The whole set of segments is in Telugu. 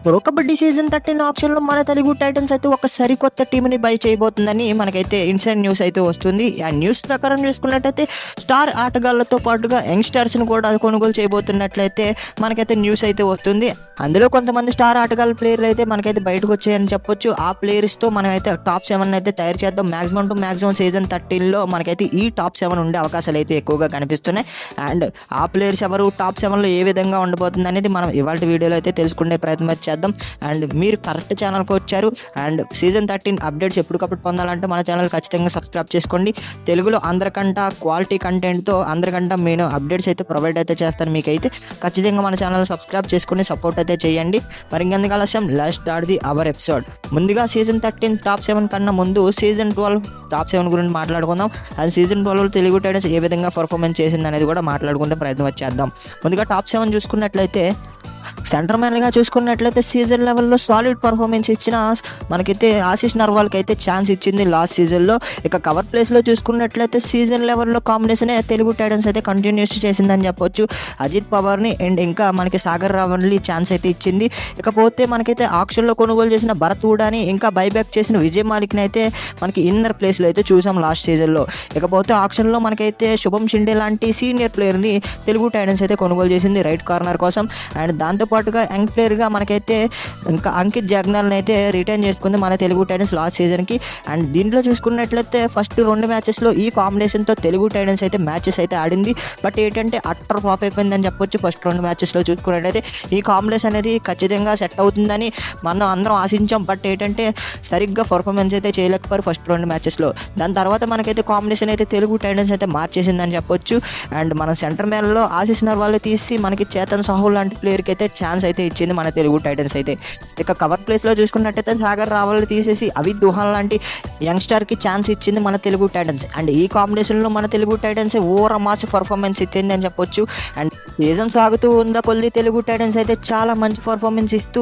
ప్రో కబడ్డీ సీజన్ 13 ఆక్షన్‌లో మన తెలుగు టైటన్స్ అయితే ఒక సరికొత్త టీమ్‌ని బై చేయబోతుందని మనకైతే ఇన్సైడ్ న్యూస్ అయితే వస్తుంది. ఆ న్యూస్ ప్రకారం చూసుకున్నట్టయితే స్టార్ ఆటగాళ్లతో పాటుగా యంగ్‌స్టర్స్‌ని కూడా కొనుగోలు చేయబోతున్నట్లయితే మనకైతే న్యూస్ అయితే వస్తుంది. అందులో కొంతమంది స్టార్ ఆటగాళ్ళ ప్లేయర్లు అయితే మనకైతే బయటకు వచ్చాయని చెప్పొచ్చు. ఆ ప్లేయర్స్‌తో మనమైతే టాప్ 7 అయితే తయారు చేద్దాం. మాక్సిమం సీజన్ 13లో మనకైతే ఈ టాప్ 7 ఉండే అవకాశాలు అయితే ఎక్కువగా కనిపిస్తున్నాయి. అండ్ ఆ ప్లేయర్స్ ఎవరు, టాప్ 7లో ఏ విధంగా ఉండబోతుంది అనేది మనం ఇవాళ వీడియోలో అయితే తెలుసుకునే ప్రయత్నం చేద్దాం. అండ్ మీరు కరెక్ట్ ఛానల్కి వచ్చారు. అండ్ సీజన్ 13 అప్డేట్స్ ఎప్పటికప్పుడు పొందాలంటే మన ఛానల్ ఖచ్చితంగా సబ్స్క్రైబ్ చేసుకోండి. తెలుగులో అందరికంటే క్వాలిటీ కంటెంట్తో అందరికంటే నేను అప్డేట్స్ అయితే ప్రొవైడ్ అయితే చేస్తాను. మీకైతే ఖచ్చితంగా మన ఛానల్ సబ్స్క్రైబ్ చేసుకుని సపోర్ట్ అయితే చేయండి. మరి ఇంకెందుకు ఆలస్యం, let's start the our episode. ముందుగా సీజన్ 13 టాప్ 7 కన్నా ముందు సీజన్ 12 టాప్ 7 గురించి మాట్లాడుకుందాం. అండ్ సీజన్ 12 తెలుగు టైటన్స్ ఏ విధంగా పర్ఫార్మెన్స్ చేసింది అనేది కూడా మాట్లాడుకుంటే ప్రయత్నం చేద్దాం. ముందుగా టాప్ 7 చూసుకున్నట్లయితే సెంటర్ మ్యాన్గా చూసుకున్నట్లయితే సీజన్ లెవెల్లో సాలిడ్ పర్ఫార్మెన్స్ ఇచ్చిన మనకైతే ఆశీష్ నర్వాల్కి అయితే ఛాన్స్ ఇచ్చింది లాస్ట్ సీజన్లో. ఇక కవర్ ప్లేస్లో చూసుకున్నట్లయితే సీజన్ లెవెల్లో కాంబినేషనే తెలుగు టైటన్స్ అయితే కంటిన్యూస్ చేసిందని చెప్పొచ్చు. అజిత్ పవార్ని అండ్ ఇంకా మనకి సాగర్ రావణ్ని ఛాన్స్ అయితే ఇచ్చింది. ఇకపోతే మనకైతే ఆక్షన్లో కొనుగోలు చేసిన భరత్ ఊడాని ఇంకా బైబ్యాక్ చేసిన విజయ్ మాలిక్ని అయితే మనకి ఇన్నర్ ప్లేస్లో అయితే చూసాం లాస్ట్ సీజన్లో. ఇకపోతే ఆక్షన్లో మనకైతే శుభం షిండే లాంటి సీనియర్ ప్లేయర్ని తెలుగు టైటన్స్ అయితే కొనుగోలు చేసింది రైట్ కార్నర్ కోసం. అండ్ దాంతోపాటుగా యంగ్ ప్లేయర్గా మనకైతే ఇంకా అంకిత్ జాగ్నాల్ని అయితే రిటైన్ చేసుకుంది మన తెలుగు టైటన్స్ లాస్ట్ సీజన్కి. అండ్ దీంట్లో చూసుకున్నట్లయితే ఫస్ట్ 2 మ్యాచెస్లో ఈ కాంబినేషన్తో తెలుగు టైటన్స్ అయితే మ్యాచెస్ అయితే ఆడింది. బట్ ఏంటంటే అట్టర్ ఫ్లాప్ అయిపోయిందని చెప్పొచ్చు. ఫస్ట్ 2 మ్యాచెస్లో చూసుకున్నట్లయితే ఈ కాంబినేషన్ అనేది ఖచ్చితంగా సెట్ అవుతుందని మనం అందరం ఆశించాం. బట్ ఏంటంటే సరిగ్గా పర్ఫార్మెన్స్ అయితే చేయలేకపోయారు ఫస్ట్ 2 మ్యాచెస్లో. దాని తర్వాత మనకైతే కాంబినేషన్ అయితే తెలుగు టైటన్స్ అయితే మార్చేసిందని చెప్పొచ్చు. అండ్ మన సెంటర్ మ్యాన్లో ఆశీష్ నర్వాల్ తీసి మనకి చేతన్ సాహు లాంటి ప్లేయర్కి అయితే ఛాన్స్ అయితే ఇచ్చింది మన తెలుగు టైటన్స్ అయితే. ఇక కవర్ ప్లేస్లో చూసుకున్నట్టయితే సాగర్ రావల్ తీసేసి అవిద్ దుహాన్ లాంటి యంగ్స్టర్కి ఛాన్స్ ఇచ్చింది మన తెలుగు టైటన్స్. అండ్ ఈ కాంబినేషన్లో మన Telugu Titans over match performance ఇచ్చింది అని చెప్పొచ్చు. అండ్ సీజన్ సాగుతూ ఉన్న కొద్ది తెలుగు టైటన్స్ అయితే చాలా మంచి పర్ఫార్మెన్స్ ఇస్తూ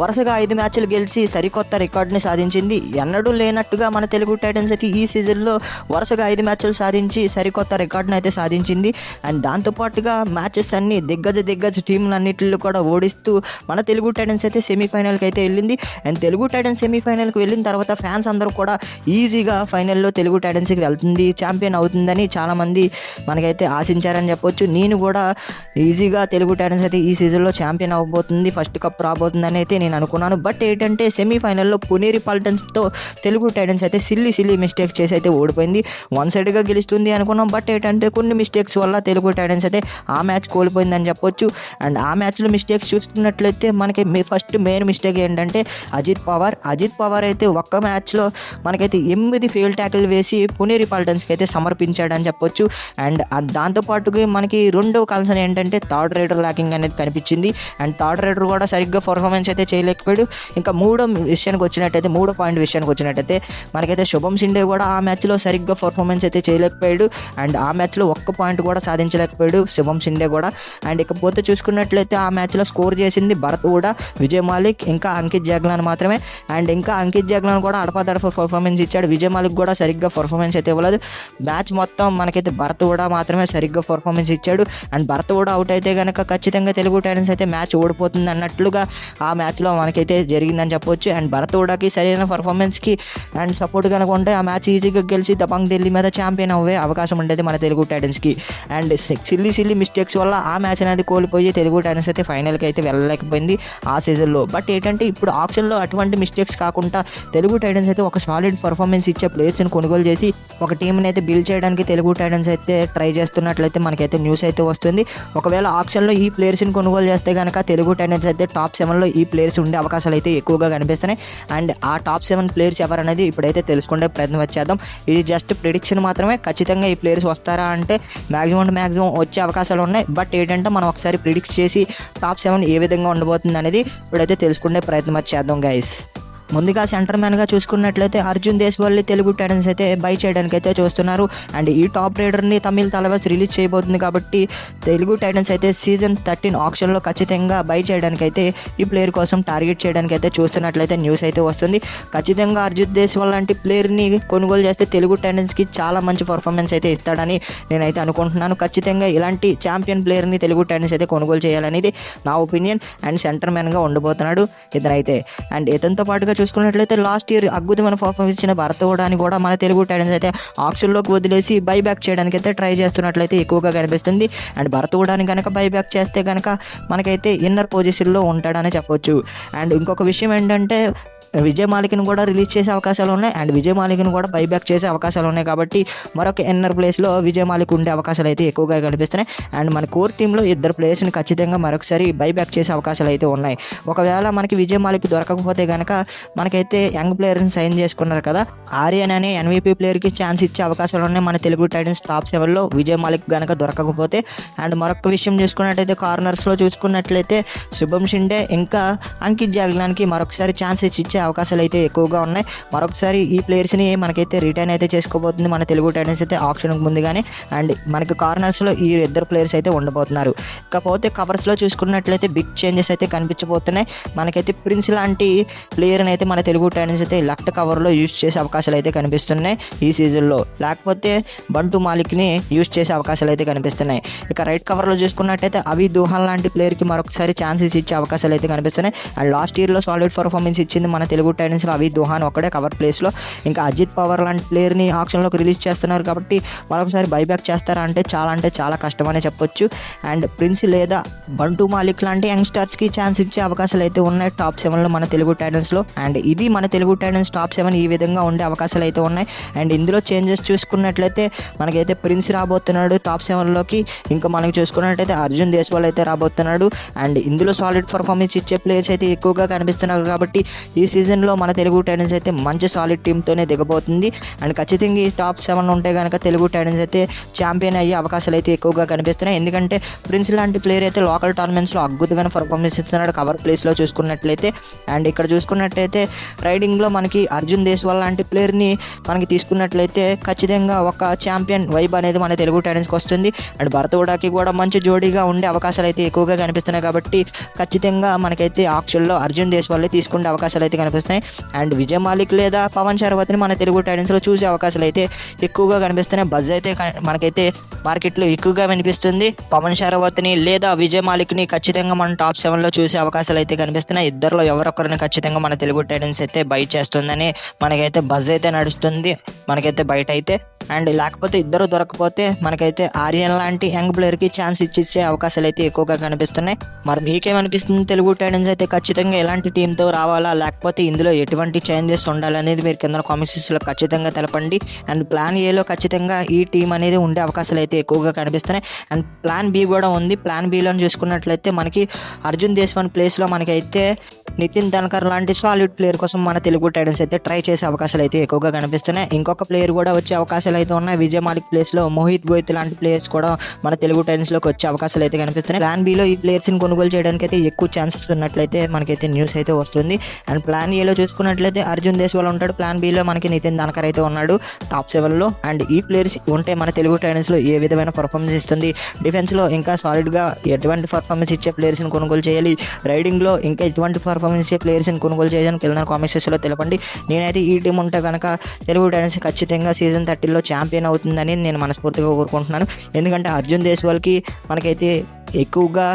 వరుసగా 5 మ్యాచ్లు గెలిచి సరికొత్త రికార్డుని సాధించింది. ఎన్నడూ లేనట్టుగా మన తెలుగు టైటన్స్ అయితే ఈ సీజన్లో వరుసగా 5 మ్యాచ్లు సాధించి సరికొత్త రికార్డుని అయితే సాధించింది. అండ్ దాంతోపాటుగా మ్యాచెస్ అన్ని దిగ్గజ టీంలన్నింటిలో కూడా ఓడిస్తూ మన తెలుగు టైటన్స్ అయితే సెమీఫైనల్కి అయితే వెళ్ళింది. అండ్ తెలుగు టైటన్స్ సెమీఫైనల్కి వెళ్ళిన తర్వాత ఫ్యాన్స్ అందరూ కూడా ఈజీగా ఫైనల్లో తెలుగు టైటన్స్కి వెళ్తుంది, ఛాంపియన్ అవుతుందని చాలామంది మనకైతే ఆశించారని చెప్పొచ్చు. నేను కూడా ఈజీగా తెలుగు టైటన్స్ అయితే ఈ సీజన్లో ఛాంపియన్ అవ్వబోతుంది, ఫస్ట్ కప్ రాబోతుందని అయితే నేను అనుకున్నాను. బట్ ఏంటంటే సెమీఫైనల్లో పునేరి పల్టన్స్తో తెలుగు టైటన్స్ అయితే సిల్లీ మిస్టేక్స్ చేసి అయితే ఓడిపోయింది. వన్ సైడ్గా గెలుస్తుంది అనుకున్నాం. బట్ ఏంటంటే కొన్ని మిస్టేక్స్ వల్ల తెలుగు టైటన్స్ అయితే ఆ మ్యాచ్ కోల్పోయిందని చెప్పొచ్చు. అండ్ ఆ మ్యాచ్లో మిస్టేక్స్ చూసుకున్నట్లయితే మనకి ఫస్ట్ మెయిన్ మిస్టేక్ ఏంటంటే అజిత్ పవార్ అయితే ఒక్క మ్యాచ్లో మనకైతే 8 ఫీల్డ్ ట్యాకిల్ వేసి పునేరి పల్టన్స్కి అయితే సమర్పించాడని చెప్పొచ్చు. అండ్ దాంతోపాటుగా మనకి రెండో కన్సర్న్ ఏంటంటే థర్డ్ రైడర్ ల్యాకింగ్ అనేది కనిపించింది. అండ్ థర్డ్ రైడర్ కూడా సరిగ్గా పర్ఫార్మెన్స్ అయితే చేయలేకపోయాడు. ఇంకా మూడో పాయింట్ విషయానికి వచ్చినట్టయితే మనకైతే శుభం షిండే కూడా ఆ మ్యాచ్లో సరిగ్గా పర్ఫార్మెన్స్ అయితే చేయలేకపోయాడు. అండ్ ఆ మ్యాచ్లో ఒక్క పాయింట్ కూడా సాధించలేకపోయాడు శుభం షిండే కూడా. అండ్ ఇకపోతే చూసుకున్నట్లయితే ఆ మ్యాచ్లో స్కోర్ చేసింది భరత్ ఊడా, విజయ్ మాలిక్ ఇంకా అంకిత్ జాగ్లాన్ మాత్రమే. అండ్ ఇంకా అంకిత్ జాగ్లాన్ కూడా అడపదడప పర్ఫార్మెన్స్ ఇచ్చాడు. విజయ్ మాలిక్ కూడా సరిగ్గా పర్ఫార్మెన్స్ అయితే ఇవ్వలేదు. మ్యాచ్ మొత్తం మనకైతే భరత్ ఊడా మాత్రమే సరిగ్గా పర్ఫార్మెన్స్ ఇచ్చాడు. అండ్ భరత్ ఊడా అవుట్ అయితే కనుక ఖచ్చితంగా తెలుగు టైటన్స్ అయితే మ్యాచ్ ఓడిపోతుంది అన్నట్లుగా ఆ మ్యాచ్లో మనకైతే జరిగిందని చెప్పొచ్చు. అండ్ భరత్ ఊడాకి సరైన పర్ఫార్మెన్స్కి అండ్ సపోర్ట్ కనుక ఉంటే ఆ మ్యాచ్ ఈజీగా గెలిచి దబంగ్ ఢిల్లీ మీద ఛాంపియన్ అవ్వే అవకాశం ఉండేది మన తెలుగు టైటన్స్కి. అండ్ సిల్లీ మిస్టేక్స్ వల్ల ఆ మ్యాచ్ అనేది కోల్పోయి తెలుగు టైటన్స్ అయితే ఫైనల్కి అయితే వెళ్ళలేకపోయింది ఆ సీజన్లో. బట్ ఏంటంటే ఇప్పుడు ఆప్షన్లో అటువంటి మిస్టేక్స్ కాకుండా తెలుగు టైటన్స్ అయితే ఒక సాలిడ్ పర్ఫార్మెన్స్ ఇచ్చే ప్లేయర్స్ని కొనుగోలు చేసి ఒక టీంని అయితే బిల్డ్ చేయడానికి తెలుగు టైటన్స్ అయితే ట్రై చేస్తున్నట్లయితే మనకైతే న్యూస్ అయితే వస్తుంది. ఒకవేళ ఆప్షన్లో ఈ ప్లేయర్స్ని కొనుగోలు చేస్తే కనుక తెలుగు టైటన్స్ అయితే టాప్ 7లో ఈ ప్లేయర్స్ ఉండే అవకాశాలు అయితే ఎక్కువగా కనిపిస్తున్నాయి. అండ్ ఆ టాప్ 7 ప్లేయర్స్ ఎవరనేది ఇప్పుడైతే తెలుసుకునే ప్రయత్నం చేద్దాం. ఇది జస్ట్ ప్రిడిక్షన్ మాత్రమే. ఖచ్చితంగా ఈ ప్లేయర్స్ వస్తారా అంటే మ్యాక్సిమం వచ్చే అవకాశాలు ఉన్నాయి. బట్ ఏంటంటే మనం ఒకసారి ప్రిడిక్ట్ చేసి టాప్ 7 ఏ విధంగా ఉండబోతుంది అనేది ఇప్పుడైతే తెలుసుకునే ప్రయత్నం చేద్దాం గైస్. ముందుగా సెంటర్ మ్యాన్గా చూసుకున్నట్లయితే అర్జున్ దేశ్వాల్ని తెలుగు టైటన్స్ అయితే బై చేయడానికి అయితే చూస్తున్నారు. అండ్ ఈ టాప్ రైడర్ని తమిళ్ తలవాస్ రిలీజ్ చేయబోతుంది కాబట్టి తెలుగు టైటన్స్ అయితే సీజన్ 13 ఆక్షన్లో ఖచ్చితంగా బై చేయడానికి అయితే ఈ ప్లేయర్ కోసం టార్గెట్ చేయడానికి అయితే చూస్తున్నట్లయితే న్యూస్ అయితే వస్తుంది. ఖచ్చితంగా అర్జున్ దేశ్వాల్ లాంటి ప్లేయర్ని కొనుగోలు చేస్తే తెలుగు టైటన్స్కి చాలా మంచి పర్ఫార్మెన్స్ అయితే ఇస్తాడని నేనైతే అనుకుంటున్నాను. ఖచ్చితంగా ఇలాంటి ఛాంపియన్ ప్లేయర్ని తెలుగు టైటన్స్ అయితే కొనుగోలు చేయాలనేది నా ఒపీనియన్. అండ్ సెంటర్ మ్యాన్గా ఉండబోతున్నాడు ఇతనైతే. అండ్ ఇతనితో పాటుగా చూసుకున్నట్లయితే లాస్ట్ ఇయర్ అద్భుతమైన పర్ఫార్మెన్స్ ఇచ్చిన భరత్ ఓడాని కూడా మన తెలుగు టైటన్స్ అయితే ఆక్షన్లోకి వదిలేసి బైబ్యాక్ చేయడానికి అయితే ట్రై చేస్తున్నట్లయితే ఎక్కువగా కనిపిస్తుంది. అండ్ భరత్ ఓడాని కనుక బైబ్యాక్ చేస్తే కనుక మనకైతే ఇన్నర్ పొజిషన్లో ఉంటాడని చెప్పొచ్చు. అండ్ ఇంకొక విషయం ఏంటంటే విజయ్ మాలిక్ని కూడా రిలీజ్ చేసే అవకాశాలు ఉన్నాయి. అండ్ విజయ్ మాలిక్ని కూడా బైబ్యాక్ చేసే అవకాశాలు ఉన్నాయి కాబట్టి మరొక ఇన్నర్ ప్లేస్లో విజయ్ మాలిక్ ఉండే అవకాశాలు అయితే ఎక్కువగా కనిపిస్తున్నాయి. అండ్ మన కోర్ టీంలో ఇద్దరు ప్లేయర్స్ని ఖచ్చితంగా మరొకసారి బైబ్యాక్ చేసే అవకాశాలు అయితే ఉన్నాయి. ఒకవేళ మనకి విజయ్ మాలిక్ దొరకకపోతే కనుక మనకైతే యంగ్ ప్లేయర్ని సైన్ చేసుకున్నారు కదా, ఆర్యన్ అనే ఎన్వీపీ ప్లేయర్కి ఛాన్స్ ఇచ్చే అవకాశాలు ఉన్నాయి మన తెలుగు టైటన్స్ టాప్ 7లో విజయ్ మాలిక్ కనుక దొరకకపోతే. అండ్ మరొక విషయం చూసుకున్నట్టయితే కార్నర్స్లో చూసుకున్నట్లయితే శుభం షిండే ఇంకా అంకిత్ జాగ్లాన్కి మరొకసారి ఛాన్స్ ఇచ్చే అవకాశాలు అయితే ఎక్కువగా ఉన్నాయి. మరొకసారి ఈ ప్లేయర్స్ని మనకైతే రిటైన్ అయితే చేసుకోబోతుంది మన తెలుగు టైటన్స్ అయితే ఆప్షన్కి ముందుగానే. అండ్ మనకి కార్నర్స్లో ఈ ఇద్దరు ప్లేయర్స్ అయితే ఉండబోతున్నారు. ఇకపోతే కవర్స్లో చూసుకున్నట్లయితే బిగ్ చేంజెస్ అయితే కనిపించబోతున్నాయి. మనకైతే ప్రిన్స్ లాంటి ప్లేయర్ని అయితే మన తెలుగు టైటన్స్ అయితే లెఫ్ట్ కవర్లో యూజ్ చేసే అవకాశాలు అయితే కనిపిస్తున్నాయి ఈ సీజన్లో. లేకపోతే బంటు మాలిక్ని యూజ్ చేసే అవకాశాలు అయితే కనిపిస్తున్నాయి. ఇక రైట్ కవర్లో చూసుకున్నట్టయితే అవి దోహాన్ లాంటి ప్లేయర్కి మరొకసారి ఛాన్సెస్ ఇచ్చే అవకాశాలు అయితే కనిపిస్తున్నాయి. అండ్ లాస్ట్ ఇయర్లో సాలిడ్ పర్ఫార్మెన్స్ ఇచ్చింది మన తెలుగు టైటన్స్లో అవి దోహాన్ ఒక్కడే కవర్ ప్లేస్లో. ఇంకా అజిత్ పవర్ లాంటి ప్లేయర్ని ఆప్షన్లోకి రిలీజ్ చేస్తున్నారు కాబట్టి మరొకసారి బైబ్యాక్ చేస్తారా అంటే చాలా కష్టమనే చెప్పొచ్చు. అండ్ ప్రిన్స్ లేదా బంటు మాలిక్ లాంటి యంగ్స్టర్స్కి ఛాన్స్ ఇచ్చే అవకాశాలు అయితే ఉన్నాయి టాప్ 7లో మన తెలుగు టైటన్స్లో. అండ్ ఇది మన తెలుగు టైటన్స్ టాప్ 7 ఈ విధంగా ఉండే అవకాశాలు అయితే ఉన్నాయి. అండ్ ఇందులో చేంజెస్ చూసుకున్నట్లయితే మనకైతే ప్రిన్స్ రాబోతున్నాడు టాప్ 7లోకి. ఇంకా మనకి చూసుకున్నట్లయితే అర్జున్ దేశ్వాల్ అయితే రాబోతున్నాడు. అండ్ ఇందులో సాలిడ్ పర్ఫార్మెన్స్ ఇచ్చే ప్లేయర్స్ అయితే ఎక్కువగా కనిపిస్తున్నారు కాబట్టి ఈ సీజన్లో మన తెలుగు టైటన్స్ అయితే మంచి సాలిడ్ టీంతోనే దిగబోతుంది. అండ్ ఖచ్చితంగా ఈ టాప్ 7 ఉంటే కనుక తెలుగు టైటన్స్ అయితే ఛాంపియన్ అయ్యే అవకాశాలు అయితే ఎక్కువగా కనిపిస్తున్నాయి. ఎందుకంటే ప్రిన్స్ లాంటి ప్లేయర్ అయితే లోకల్ టోర్నమెంట్స్లో అద్భుతమైన పర్ఫార్మెన్స్ ఇస్తున్నాడు కవర్ ప్లేస్లో చూసుకున్నట్లయితే. అండ్ ఇక్కడ చూసుకున్నట్లయితే రైడింగ్లో మనకి అర్జున్ దేశ్వాల్ లాంటి ప్లేయర్ని మనకి తీసుకున్నట్లయితే ఖచ్చితంగా ఒక ఛాంపియన్ వైబ్ అనేది మన తెలుగు టైటన్స్కి వస్తుంది. అండ్ భరత్ ఓడాకి కూడా మంచి జోడీగా ఉండే అవకాశాలు అయితే ఎక్కువగా కనిపిస్తున్నాయి కాబట్టి ఖచ్చితంగా మనకైతే ఆక్షన్లో అర్జున్ దేశ్వాల్ తీసుకునే అవకాశాలు అయితే కనిపిస్తున్నాయి. అండ్ విజయ్ మాలిక్ లేదా పవన్ శరవత్ని మన తెలుగు టైటన్స్లో చూసే అవకాశాలు అయితే ఎక్కువగా కనిపిస్తున్నాయి. బజ్ అయితే మనకైతే మార్కెట్లో ఎక్కువగా వినిపిస్తుంది. పవన్ శరవత్ని లేదా విజయ్ మాలిక్ని ఖచ్చితంగా మన టాప్ 7లో చూసే అవకాశాలు అయితే కనిపిస్తున్నాయి. ఇద్దరిలో ఎవరొకరిని ఖచ్చితంగా మన తెలుగు టైటన్స్ అయితే బై చేస్తుందని మనకైతే బజ్ అయితే నడుస్తుంది మనకైతే బయట అయితే. అండ్ లేకపోతే ఇద్దరు దొరకపోతే మనకైతే ఆర్యన్ లాంటి యంగ్ ప్లేయర్కి ఛాన్స్ ఇచ్చే అవకాశాలు అయితే ఎక్కువగా కనిపిస్తున్నాయి. మరి మీకేమనిపిస్తుంది? తెలుగు టైటన్స్ అయితే ఖచ్చితంగా ఎలాంటి టీంతో రావాలా, లేకపోతే ఇందులో ఎటువంటి చేంజెస్ ఉండాలనేది మీరు కింద కామెంట్ సెక్షన్లో ఖచ్చితంగా తెలపండి. అండ్ ప్లాన్ ఏలో ఖచ్చితంగా ఈ టీం అనేది ఉండే అవకాశాలు అయితే ఎక్కువగా కనిపిస్తున్నాయి. అండ్ ప్లాన్ బి కూడా ఉంది. ప్లాన్ బిలో చూసుకున్నట్లయితే మనకి అర్జున్ దేశ్వాల్ ప్లేస్లో మనకైతే నితిన్ ధన్కర్ లాంటి సాలిడ్ ప్లేయర్ కోసం మన తెలుగు టైటన్స్ అయితే ట్రై చేసే అవకాశాలు అయితే ఎక్కువగా కనిపిస్తున్నాయి. ఇంకొక ప్లేయర్ కూడా వచ్చే అవకాశాలు అయితే ఉన్నాయి. విజయ్ మాలిక్ ప్లేస్లో మోహిత్ గోయత్ లాంటి ప్లేయర్స్ కూడా మన తెలుగు టైటన్స్లోకి వచ్చే అవకాశాలు అయితే కనిపిస్తున్నాయి. ప్లాన్ బిలో ఈ ప్లేయర్స్ని కొనుగోలు చేయడానికి అయితే ఎక్కువ ఛాన్సెస్ ఉన్నట్లయితే మనకైతే న్యూస్ అయితే వస్తుంది. అండ్ ప్లాన్ ఏలో చూసుకున్నట్లయితే అర్జున్ దేశ్వాల్ ఉంటాడు. ప్లాన్ బిలో మనకి నితిన్ ధన్కర్ అయితే ఉన్నాడు టాప్ 7లో. అండ్ ఈ ప్లేయర్స్ ఉంటే మన తెలుగు టైటన్స్లో ఏ విధమైన పర్ఫార్మెన్స్ ఇస్తుంది, డిఫెన్స్లో ఇంకా సాలిడ్గా ఎటువంటి పర్ఫార్మెన్స్ ఇచ్చే ప్లేయర్స్ని కొనుగోలు చేయాలి, రైడింగ్లో ఇంకా ఎటువంటి పర్ఫార్మెన్స్ ఇచ్చే ప్లేయర్స్ని కొనుగోలు చేయాలని కింద కామెంట్ సెక్షన్లో తెలపండి. నేనైతే ఈ టీం ఉంటే కనుక తెలుగు టైటన్స్ ఖచ్చితంగా సీజన్ 13లో ఛాంపియన్ అవుతుందని నేను మనస్ఫూర్తిగా కోరుకుంటున్నాను. ఎందుకంటే అర్జున్ దేశ్వాల్కి మనకైతే ఎక్కువగా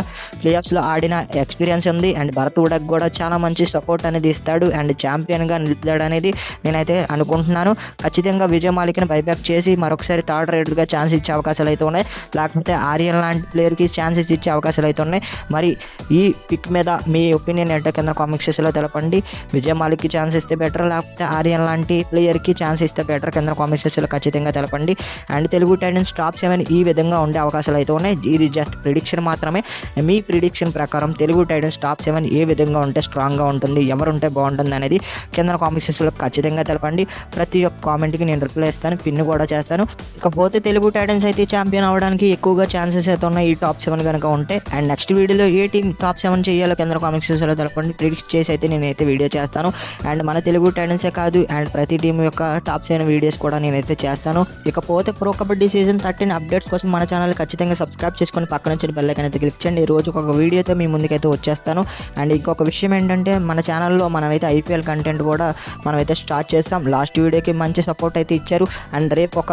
ప్లేఆఫ్స్లో ఆడిన ఎక్స్పీరియన్స్ ఉంది. అండ్ భరత్ ఓడాకి కూడా చాలా మంచి సపోర్ట్ అనేది ఇస్తాడు అండ్ ఛాంపియన్గా నిలుపుతాడు అనేది నేనైతే అనుకుంటున్నాను. ఖచ్చితంగా విజయ్ మాలిక్ని బైబ్యాక్ చేసి మరొకసారి థర్డ్ రైడర్గా ఛాన్స్ ఇచ్చే అవకాశాలు అయితే ఉన్నాయి. లేకపోతే ఆర్యన్ లాంటి ప్లేయర్కి ఛాన్సెస్ ఇచ్చే అవకాశాలు అయితే ఉన్నాయి. మరి ఈ పిక్ మీద మీ ఒపీనియన్ ఏంటో కింద కామెంట్ సెక్షన్లో తెలపండి. విజయ్ మాలిక్కి ఛాన్స్ ఇస్తే బెటర్, లేకపోతే ఆర్యన్ లాంటి ప్లేయర్కి ఛాన్స్ ఇస్తే బెటర్ కింద కామెంట్ సెక్షన్లో ఖచ్చితంగా తెలపండి. అండ్ తెలుగు టైటన్స్ టాప్ 7 ఈ విధంగా ఉండే అవకాశాలు అయితే ఉన్నాయి. ఇది జస్ట్ ప్రిడిక్షన్ మాత్రమే మీ ప్రిడిక్షన్ ప్రకారం తెలుగు టైటన్స్ టాప్ 7 ఏ విధంగా ఉంటే స్ట్రాంగ్గా ఉంటుంది, ఎవరుంటే బాగుంటుంది అనేది కింద కామెంట్ సెక్షన్లో ఖచ్చితంగా తెలపండి. ప్రతి ఒక్క కామెంట్కి నేను రిప్లై ఇస్తాను, పిన్ కూడా చేస్తాను. ఇకపోతే తెలుగు టైటన్స్ అయితే ఛాంపియన్ అవ్వడానికి ఎక్కువగా ఛాన్సెస్ అయితే ఉన్నాయి ఈ టాప్ 7 కనుక ఉంటే. అండ్ నెక్స్ట్ వీడియోలో ఏ టీం టాప్ 7 చేయాలో కింద కామెంట్ సెక్షన్లో తెలపండి. ప్రిడిక్ట్ చేసి అయితే నేనైతే వీడియో చేస్తాను. అండ్ మన తెలుగు టైటన్సే కాదు, అండ్ ప్రతి టీం యొక్క టాప్ 7 వీడియోస్ కూడా నేనైతే చేస్తాను. ఇకపోతే ప్రో కబడ్డీ సీజన్ 13 అప్డేట్స్ కోసం మన ఛానల్ ఖచ్చితంగా సబ్స్క్రైబ్ చేసుకొని పక్కన వచ్చిన బెల్ ఐకాన్ అయితే క్లిక్ చేయండి. రోజు ఒక వీడియోతో మీ ముందుకైతే వచ్చేస్తాను. అండ్ ఇంకొక విషయం ఏంటంటే మన ఛానల్లో మనమైతే ఐపీఎల్ కంటెంట్ కూడా మనమైతే స్టార్ట్ చేస్తాం. లాస్ట్ వీడియోకి మంచి సపోర్ట్ అయితే ఇచ్చారు. అండ్ రేపు ఒక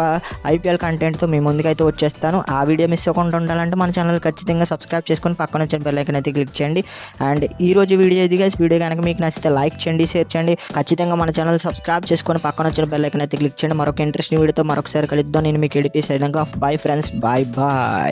ఐపీఎల్ కంటెంట్తో మీ ముందుకైతే వచ్చేస్తాను. ఆ వీడియో మిస్ అవ్వకుండా ఉండాలంటే మన ఛానల్ ఖచ్చితంగా సబ్స్క్రైబ్ చేసుకొని పక్కన వచ్చిన బెల్ ఐకాన్ అయితే క్లిక్ చేయండి. అండ్ ఈ రోజు వీడియో ఇది గైస్. వీడియో కనుక మీకు నచ్చితే లైక్ చేయండి, షేర్ చేయండి. ఖచ్చితంగా మన ఛానల్ సబ్స్క్రైబ్ చేసుకొని పక్కన వచ్చిన బెల్ ఐకాన్ అయితే క్లిక్ చేయండి. మరొక ఇంట్రెస్టింగ్ వీడియోతో మరొకసారి కలుద్దాం. నేను మీకు ఏడిపి signing off. Bye friends, bye bye.